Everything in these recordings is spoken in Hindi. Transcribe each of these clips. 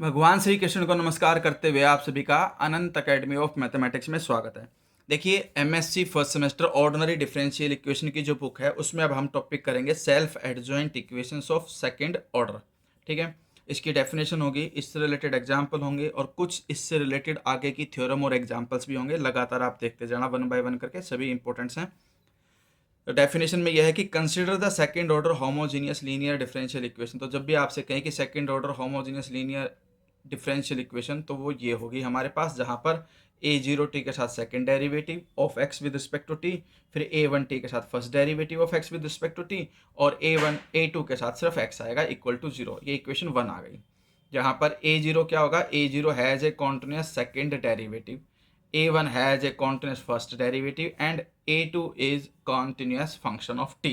भगवान श्री कृष्ण को नमस्कार करते हुए आप सभी का अनंत अकेडमी ऑफ मैथमेटिक्स में स्वागत है। देखिए, MSc first semester ordinary differential equation की जो बुक है उसमें अब हम टॉपिक करेंगे self adjoint equations of second order. ठीक है, इसकी डेफिनेशन होगी, इससे रिलेटेड एग्जाम्पल होंगे और कुछ इससे रिलेटेड आगे की थ्योरम और एग्जाम्पल्स भी होंगे। लगातार आप देखते जाना वन बाय वन करके, सभी इंपॉर्टेंट्स हैं। तो डेफिनेशन में यह है कि consider the second order homogeneous linear differential equation. तो जब भी आपसे कहें कि second order homogeneous linear differential equation, तो वो ये होगी हमारे पास, जहाँ पर ए जीरो टी के साथ second derivative of x with respect to t, फिर ए वन टी के साथ first derivative of x with respect to t, और ए वन ए टू के साथ सिर्फ एक्स आएगा इक्वल टू जीरो। ये इक्वेशन वन आ गई। जहाँ पर ए जीरो क्या होगा, a zero has a continuous second derivative, a1 has a continuous first derivative and a2 is continuous function of t।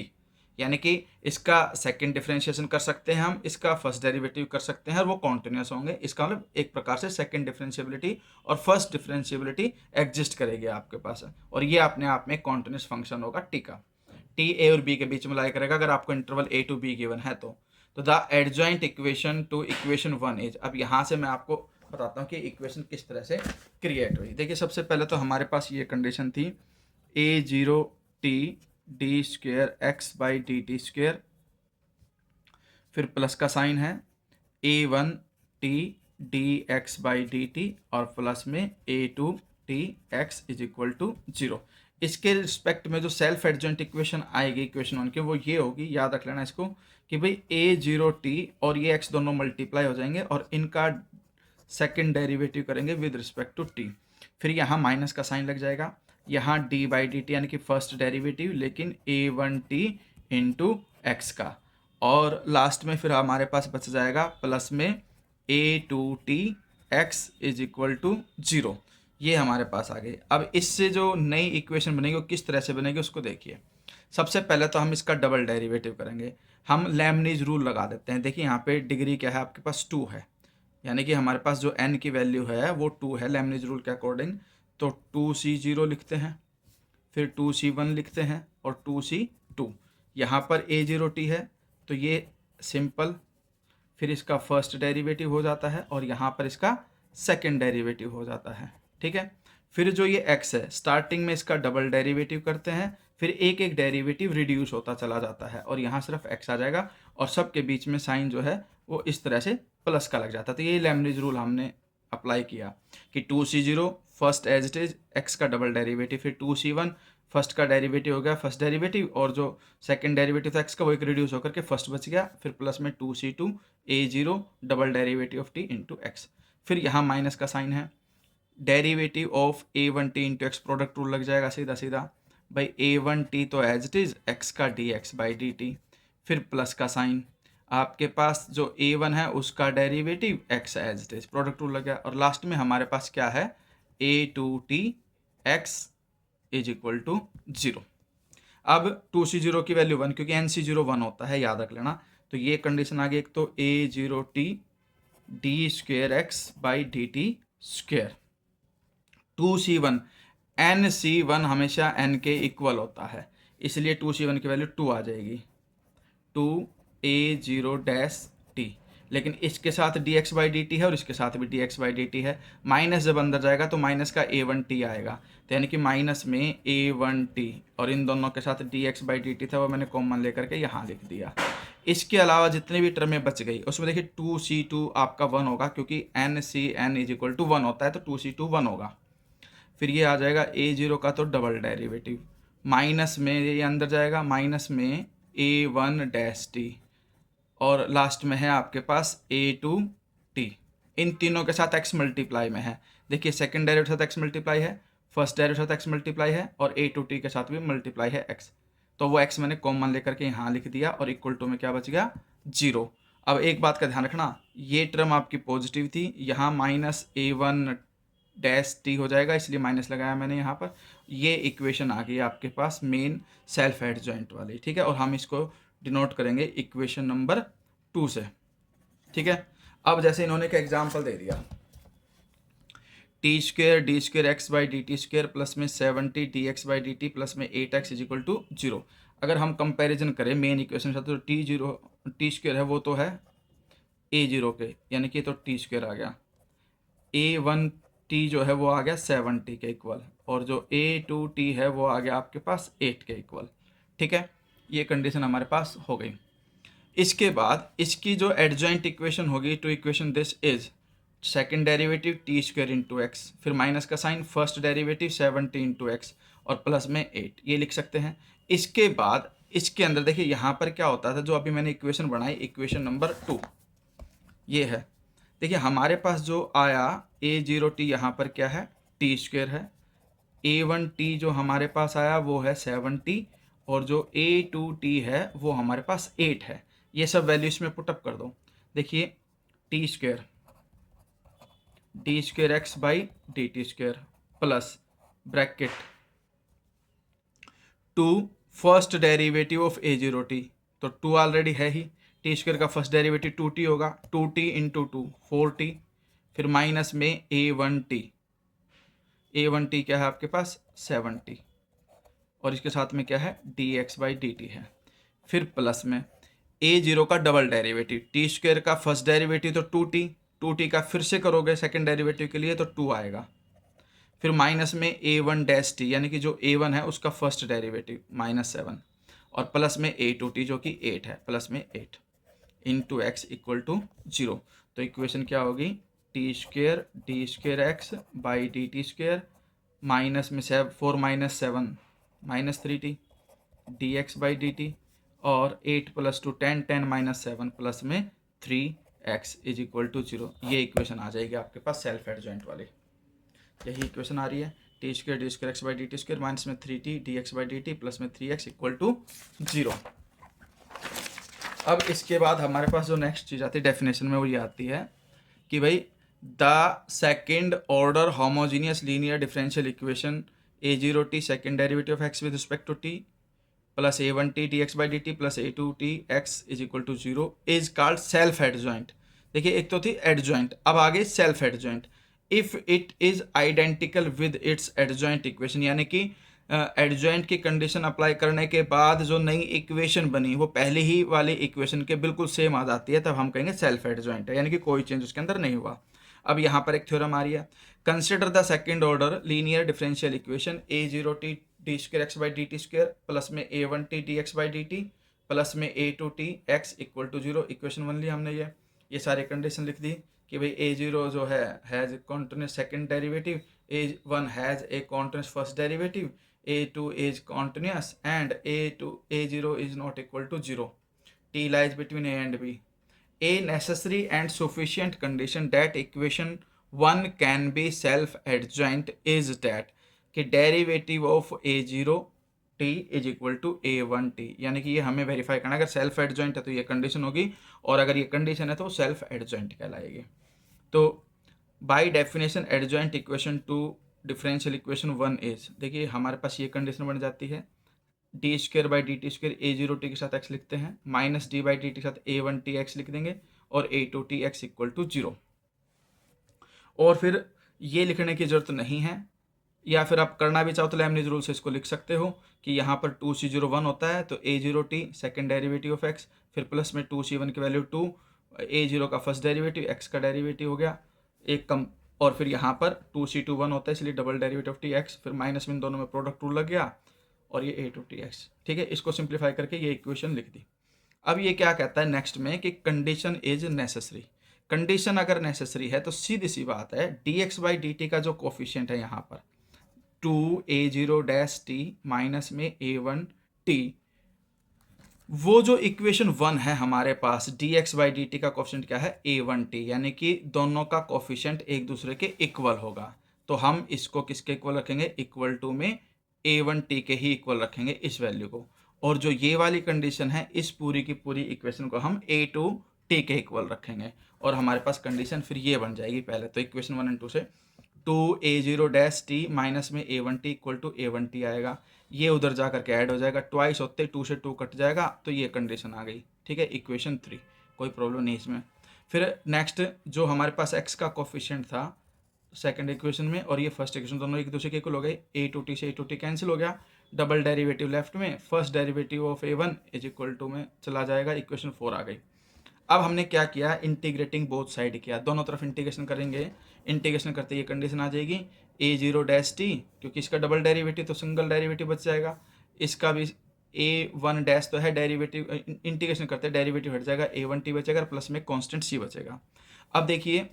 यानी कि इसका सेकंड डिफरेंशिएशन कर सकते हैं हम, इसका फर्स्ट डेरिवेटिव कर सकते हैं और वो कॉन्टिन्यूस होंगे। इसका मतलब एक प्रकार से सेकंड डिफरेंशिएबिलिटी और फर्स्ट डिफरेंशिएबिलिटी एग्जिस्ट करेगी आपके पास, और ये अपने आप में कॉन्टिन्यूस फंक्शन होगा टी का। टी ए और बी के बीच में लाई करेगा अगर आपको interval a to b given है तो the adjoint equation to equation one is. अब यहाँ से मैं आपको बताता हूँ कि इक्वेशन किस तरह से क्रिएट हुई। देखिए, सबसे पहले तो हमारे पास ये कंडीशन थी a zero t d square x by D t square, फिर प्लस का साइन है a one t d x by D T, और प्लस में ए two T x is equal to zero. इसके रिस्पेक्ट में जो सेल्फ एडजॉइंट इक्वेशन आएगी इक्वेशन वन की, वो ये होगी, याद रख लेना इसको, कि भाई ए जीरो टी और ये एक्स दोनों मल्टीप्लाई हो जाएंगे और इनका सेकेंड डेरिवेटिव करेंगे विद रिस्पेक्ट टू टी। फिर यहाँ माइनस का साइन लग जाएगा, यहाँ डी बाई डी टी यानी कि फर्स्ट डेरिवेटिव, लेकिन ए वन टी इंटू एक्स का, और लास्ट में फिर हमारे पास बच जाएगा प्लस में ए two T x is equal to zero. ये हमारे पास आ गई। अब इससे जो नई इक्वेशन बनेगी वो किस तरह से बनेगी उसको देखिए। सबसे पहले तो हम इसका डबल डेरिवेटिव करेंगे। हम लेमनीज रूल लगा देते हैं। देखिए, यहाँ पे डिग्री क्या है, आपके पास टू है, यानी कि हमारे पास जो n की वैल्यू है वो टू है लेमनीज रूल के अकॉर्डिंग। तो टू सी जीरो लिखते हैं, फिर टू सी वन लिखते हैं और टू सी टू। यहाँ पर ए जीरो टी है तो ये सिंपल, फिर इसका फर्स्ट डेरिवेटिव हो जाता है और यहाँ पर इसका सेकंड डेरिवेटिव हो जाता है। ठीक है, फिर जो ये x है, स्टार्टिंग में इसका डबल डेरिवेटिव करते हैं, फिर एक एक डेरिवेटिव रिड्यूस होता चला जाता है और यहाँ सिर्फ x आ जाएगा, और सबके बीच में साइन जो है वो इस तरह से प्लस का लग जाता है। तो ये लेमनीज रूल हमने अप्लाई किया कि two C zero first as it is X का डबल डेरिवेटिव, फिर टू सी वन फर्स्ट का डेरिवेटिव हो गया फर्स्ट डेरिवेटिव, और जो सेकंड डेरिवेटिव था एक्स का वो एक रिड्यूस होकर के फर्स्ट बच गया, फिर प्लस में two C two A zero double derivative of T into X. फिर यहाँ माइनस का साइन है, derivative of A one T into X, product rule लग जाएगा सीधा सीधा, भाई ए वन टी तो एज इट इज एक्स का D x by D T, फिर प्लस का साइन, आपके पास जो ए वन है उसका derivative X as it is, product rule लग गया, और लास्ट में हमारे पास क्या है, a two T x is equal to zero. अब टू सी जीरो की वैल्यू वन, क्योंकि एन सी जीरो वन होता है, याद रख लेना। तो ये कंडीशन आ गई, एक तो a zero t d square x by D t square, two C one, n c one हमेशा एन के इक्वल होता है, इसलिए टू सी वन की वैल्यू टू आ जाएगी, टू ए जीरो डैश टी, लेकिन इसके साथ d x by D t है और इसके साथ भी d x by D t है। माइनस जब अंदर जाएगा तो माइनस का ए वन टी आएगा, तो यानी कि माइनस में ए वन टी, और इन दोनों के साथ d x by D T था वो मैंने कॉमन लेकर के यहाँ लिख दिया। इसके अलावा जितनी भी टर्में बच गई उसमें देखिए टू सी टू आपका वन होगा, क्योंकि N C N is equal to one होता है, तो टू सी टू वन होगा। फिर ये आ जाएगा ए जीरो का तो डबल डेरिवेटिव, माइनस में ये अंदर जाएगा, माइनस में ए वन डैश टी, और लास्ट में है आपके पास ए टू टी। इन तीनों के साथ x मल्टीप्लाई में है। देखिए, सेकंड डेरिवेटिव के साथ x मल्टीप्लाई है, फर्स्ट डेरिवेटिव के साथ x मल्टीप्लाई है, और ए टू टी के साथ भी मल्टीप्लाई है x। तो वो x मैंने कॉमन लेकर के यहाँ लिख दिया, और इक्वल टू में क्या बच गया, जीरो। अब एक बात का ध्यान रखना, ये टर्म आपकी पॉजिटिव थी, यहाँ माइनस ए वन डैश टी हो जाएगा, इसलिए माइनस लगाया मैंने यहाँ पर। ये इक्वेशन आ गई आपके पास मेन सेल्फ एडजॉइंट वाली। ठीक है, और हम इसको डिनोट करेंगे इक्वेशन नंबर टू से। ठीक है, अब जैसे इन्होंने एक एग्जाम्पल दे दिया, T square D square x by D t square plus में 70 D x by D T plus में 8x is equal to zero. अगर हम कंपैरिजन करें मेन इक्वेशन के साथ, तो टी स्क्वेयर है वो तो है A0 के, यानी कि तो टी स्क्वायर आ गया। A1t जो है वो आ गया 7t के इक्वल, और जो A2t है वो आ गया आपके पास 8 के इक्वल। ठीक है, ये कंडीशन हमारे पास हो गई। इसके बाद इसकी जो एडजॉइंट इक्वेशन होगी, to equation this is second derivative T square into X, फिर माइनस का sign, first derivative 7t into X, और प्लस में 8, ये लिख सकते हैं। इसके बाद इसके अंदर देखिए यहाँ पर क्या होता था, जो अभी मैंने इक्वेशन बनाई, इक्वेशन नंबर 2 ये है। देखिए हमारे पास जो आया A0t यहाँ पर क्या है, टी स्क्वायर है। A1t जो हमारे पास आया वो है 7t, और जो A2t है वो हमारे पास 8 है। ये सब वैल्यू इसमें पुटअप कर दो। देखिए T square D square x by D T square plus bracket 2 first derivative of A0t, तो 2 ऑलरेडी है ही, टी स्क्वायर का फर्स्ट डेरिवेटिव 2t होगा, 2t इंटू 2 4t, फिर माइनस में A1t क्या है आपके पास 7t, और इसके साथ में क्या है dx बाई dt है, फिर प्लस में A0 का डबल डेरिवेटिव, टी स्क्वायर का फर्स्ट डेरिवेटिव तो 2t का फिर से करोगे सेकंड डेरिवेटिव के लिए तो 2 आएगा, फिर माइनस में A1 डैश टी, यानी कि जो A1 है उसका फर्स्ट डेरिवेटिव -7, और प्लस में A2t जो कि 8 है, प्लस में 8 इंटू एक्स इक्वल टू 0। तो इक्वेशन क्या होगी, T square D square x by D t square minus में 4 minus 7 -3t D x by D T, और 8 + 2 10, 10 माइनस 7 प्लस में 3x इज इक्वल टू 0। ये इक्वेशन आ जाएगी आपके पास सेल्फ एडजॉइंट वाली, यही इक्वेशन आ रही है, T square D square x by D T square minus में 3t D x by D T plus में 3x इक्वल टू 0। अब इसके बाद हमारे पास जो नेक्स्ट चीज़ आती है डेफिनेशन में, वो ये आती है कि भाई the second order homogeneous linear differential equation A0t second derivative of x with respect to t plus A1t dx by D T plus A2t x is equal to 0 is called self adjoint. देखिए एक तो थी एडजॉइंट, अब आ गई self adjoint. If it is identical with its adjoint equation, यानी कि एडजॉइंट की कंडीशन अप्लाई करने के बाद जो नई इक्वेशन बनी वो पहले ही वाली इक्वेशन के बिल्कुल सेम आ जाती है, तब हम कहेंगे सेल्फ एडजॉइंट है, यानी कि कोई चेंज उसके अंदर नहीं हुआ। अब यहाँ पर एक थ्योरम आ रही है, consider the second order linear differential equation A0t D square x by D T square plus में A1t D x by D T plus में A2t x equal to 0। Equation 1 ली हमने, ये सारी कंडीशन लिख दी कि भाई A0 जो है has continuous second derivative, A1 has a continuous first derivative, A2 is continuous and A0 is not equal to 0. T lies between A and B. A necessary and sufficient condition that equation 1 can be self-adjoint is that कि derivative of A0t is equal to A1t, यानी कि ये हमें वेरीफाई करना है, अगर सेल्फ एडजॉइंट है तो ये कंडीशन होगी, और अगर ये कंडीशन है तो सेल्फ एडजॉइंट कहलाएगी। तो by definition adjoint equation to differential equation 1 is, देखिए हमारे पास ये कंडीशन बन जाती है, d square by D T square A0t के साथ x लिखते हैं, minus d by D t के साथ A1t x लिख देंगे, और A2t x इक्वल टू 0। और फिर ये लिखने की जरूरत नहीं है, या फिर आप करना भी चाहो तो लेबनिज़ रूल से इसको लिख सकते हो कि यहाँ पर 2c01 होता है, तो A0t second derivative of x, फिर प्लस में 2c1 की वैल्यू 2, A0 का फर्स्ट डेरिवेटिव x का डेरिवेटिव हो गया एक कम, और फिर यहाँ पर 2c21 होता है इसलिए double derivative of T x, फिर माइनस में इन दोनों में प्रोडक्ट रूल लग गया, और ये A2t x। ठीक है, इसको सिंप्लीफाई करके ये इक्वेशन लिख दी। अब ये क्या कहता है नेक्स्ट में कि कंडीशन इज नेसेसरी। कंडीशन अगर नेसेसरी है तो सीधी सी बात है, dx बाई डी टी का जो कोफिशिएंट है यहाँ पर 2A0 डैश टी माइनस में A1t, वो जो इक्वेशन 1 है हमारे पास dx बाई डी टी का कोफिशिएंट क्या है A1t, यानी कि दोनों का कोफिशिएंट एक दूसरे के इक्वल होगा, तो हम इसको किसके इक्वल रखेंगे, इक्वल टू में A1t के ही इक्वल रखेंगे इस वैल्यू को, और जो ये वाली कंडीशन है इस पूरी की पूरी इक्वेशन को हम A2t के इक्वल रखेंगे, और हमारे पास कंडीशन फिर ये बन जाएगी। पहले तो इक्वेशन 1 और 2 से 2A0 डैश टी माइनस में A1t इक्वल टू A1t आएगा, ये उधर जा करके ऐड हो जाएगा, ट्वाइस होते 2 से 2 कट जाएगा, तो ये कंडीशन आ गई। ठीक है, इक्वेशन 3, कोई प्रॉब्लम नहीं इसमें। फिर नेक्स्ट जो हमारे पास x का कोफिशिएंट था सेकंड इक्वेशन में और ये फर्स्ट इक्वेशन, दोनों एक दूसरे के इक्वल हो गए, A2t से A2t कैंसिल हो गया, डबल डेरिवेटिव लेफ्ट में, first derivative of A1 is equal to में चला जाएगा, इक्वेशन 4 आ गई। अब हमने क्या किया, इंटीग्रेटिंग बोथ साइड किया, दोनों तरफ इंटीग्रेशन करेंगे। इंटीग्रेशन करते ये कंडीशन आ जाएगी ए जीरो डैश टी, क्योंकि इसका डबल डेरिवेटिव तो सिंगल डेरिवेटिव बच जाएगा, इसका भी ए वन डैश तो है डेरिवेटिव, इंटीग्रेशन करते डेरिवेटिव हट जाएगा, ए वन टी बचेगा, प्लस में कॉन्स्टेंट सी बचेगा। अब देखिए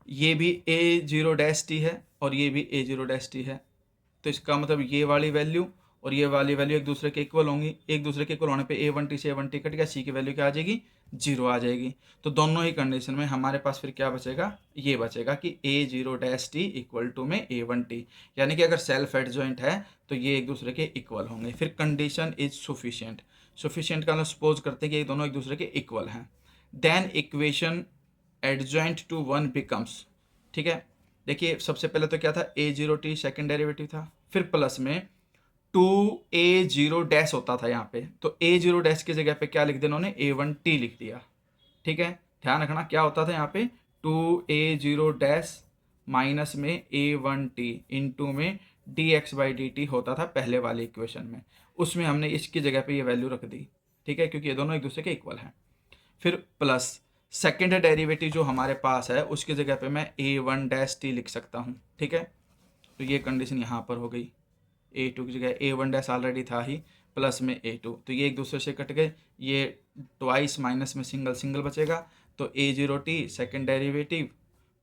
ये भी ए जीरो डैश टी है और ये भी ए जीरो डैश टी है, तो इसका मतलब ये वाली वैल्यू और ये वाली वैल्यू एक दूसरे के इक्वल होंगी। एक दूसरे के इक्वल होने पे ए वन टी से ए वन टी कट गया, सी की वैल्यू क्या आ जाएगी, जीरो आ जाएगी। तो दोनों ही कंडीशन में हमारे पास फिर क्या बचेगा, ये बचेगा कि a zero dash t equal to में ए वन टी, यानी कि अगर सेल्फ एडजॉइंट है तो ये एक दूसरे के इक्वल होंगे। फिर कंडीशन इज सुफिशियंट, सुफिशियंट का सपोज करते हैं कि ये दोनों एक दूसरे के इक्वल हैं, then equation adjoint to one becomes, ठीक है। देखिए सबसे पहले तो क्या था, A zero T second derivative था, फिर प्लस में टू ए जीरो डैश होता था यहाँ पे, तो ए जीरो डैश की जगह पे क्या लिख दिया उन्होंने, ए वन टी लिख दिया, ठीक है। ध्यान रखना क्या होता था यहाँ पे, टू ए जीरो डैश माइनस में ए वन टी इंटू में D x by D T होता था पहले वाली इक्वेशन में, उसमें हमने इसकी जगह पे ये वैल्यू रख दी, ठीक है, क्योंकि ये दोनों एक दूसरे के इक्वल हैं। फिर प्लस सेकेंड डेरिवेटिव जो हमारे पास है उसकी जगह पे मैं ए वन डैश टी लिख सकता हूँ, ठीक है। तो ये कंडीशन यहाँ पर हो गई, ए टू की जगह ए वन डैश ऑलरेडी था ही, प्लस में ए टू, तो ये एक दूसरे से कट गए, ये ट्वाइस माइनस में सिंगल सिंगल बचेगा, तो a zero T second derivative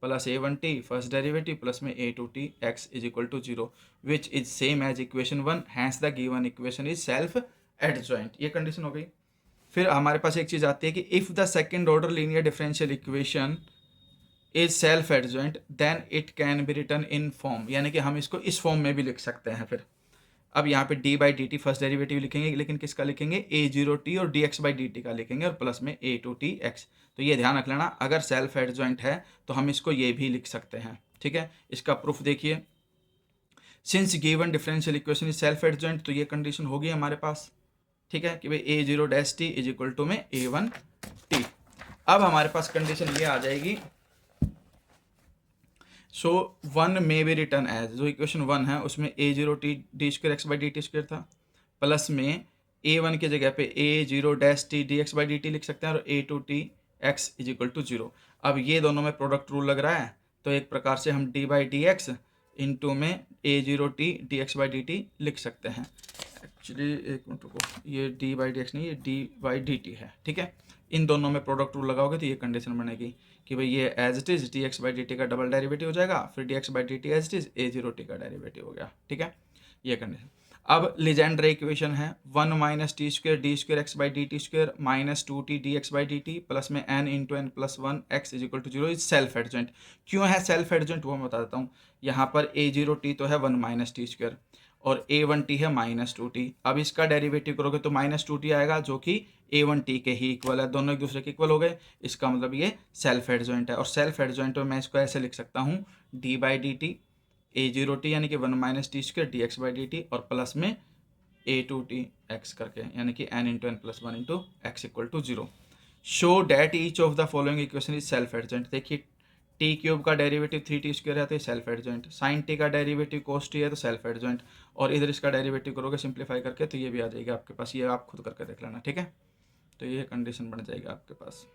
plus a one t first derivative plus में ए two T x is equal to zero, which is same as equation one, hence the given equation is self adjoint. ये कंडीशन हो गई। फिर हमारे पास एक चीज़ आती है कि if the second order linear differential equation is self adjoint then it can be written in form, यानी कि हम इसको इस फॉर्म में भी लिख सकते हैं। फिर अब यहाँ पे D by D T first derivative लिखेंगे, लेकिन किसका लिखेंगे, ए जीरो टी और D x by D t का लिखेंगे, और प्लस में ए टू टी एक्स। तो ये ध्यान रख लेना, अगर सेल्फ एडजॉइंट है तो हम इसको ये भी लिख सकते हैं, ठीक है। इसका प्रूफ देखिए, since given differential equation is self adjoint, तो ये कंडीशन होगी हमारे पास, ठीक है, कि भाई a zero dash t is equal to में ए वन टी। अब हमारे पास कंडीशन ये आ जाएगी, सो वन में भी रिटर्न एज, जो इक्वेशन वन है उसमें a zero t d square x by D T square था, प्लस में ए वन की जगह पे a zero dash t d x by D t लिख सकते हैं, और a two T x is equal to zero. अब ये दोनों में प्रोडक्ट रूल लग रहा है, तो एक प्रकार से हम d by d x into में a zero t d x by D t लिख सकते हैं। एक्चुअली एक मिनट रुको, ये डी बाई डी एक्स नहीं, ये डी बाई डी टी है, ठीक है। इन दोनों में प्रोडक्ट रूल लगाओगे तो ये कंडीशन बनेगी कि भाई ये as it is d x by D t का डबल डेरिवेटिव हो जाएगा, फिर d x by D t as it is a zero t का डेरिवेटिव हो गया, ठीक है, ये कंडीशन। अब लीजेंड्रे इक्वेशन है, one minus T square d square x by D T square minus two t d x by D T plus में n into N plus one x is equal to zero is self adjoint. क्यों है सेल्फ एडजॉइंट वो मैं बता देता हूँ। यहाँ पर ए जीरो टी तो है वन माइनस टी स्क्र और ए वन टी है माइनस टू टी। अब इसका डेरिवेटिव करोगे तो माइनस टू टी आएगा, जो कि ए वन टी के ही इक्वल है, दोनों एक दूसरे के इक्वल हो गए, इसका मतलब ये सेल्फ एडजॉइंट है। और सेल्फ एडजॉइंट में मैं इसको ऐसे लिख सकता हूँ, D by D T A zero T यानी कि one minus T square D x by D T और प्लस में ए टू टी एक्स करके, यानी कि N into N plus one into X equal to zero. Show that each of the following equation is self adjoint. देखिए टी क्यूब का डेरिवेटिव थ्री टी स्क्वायर है तो ये सेल्फ एडजॉइंट, साइन टी का डेरिवेटिव कोस टी है तो सेल्फ एडजॉइंट, और इधर इसका डेरिवेटिव करोगे सिंप्लीफाई करके तो ये भी आ जाएगा आपके पास, ये आप खुद करके देख लेना, ठीक है। तो ये कंडीशन बन जाएगा आपके पास।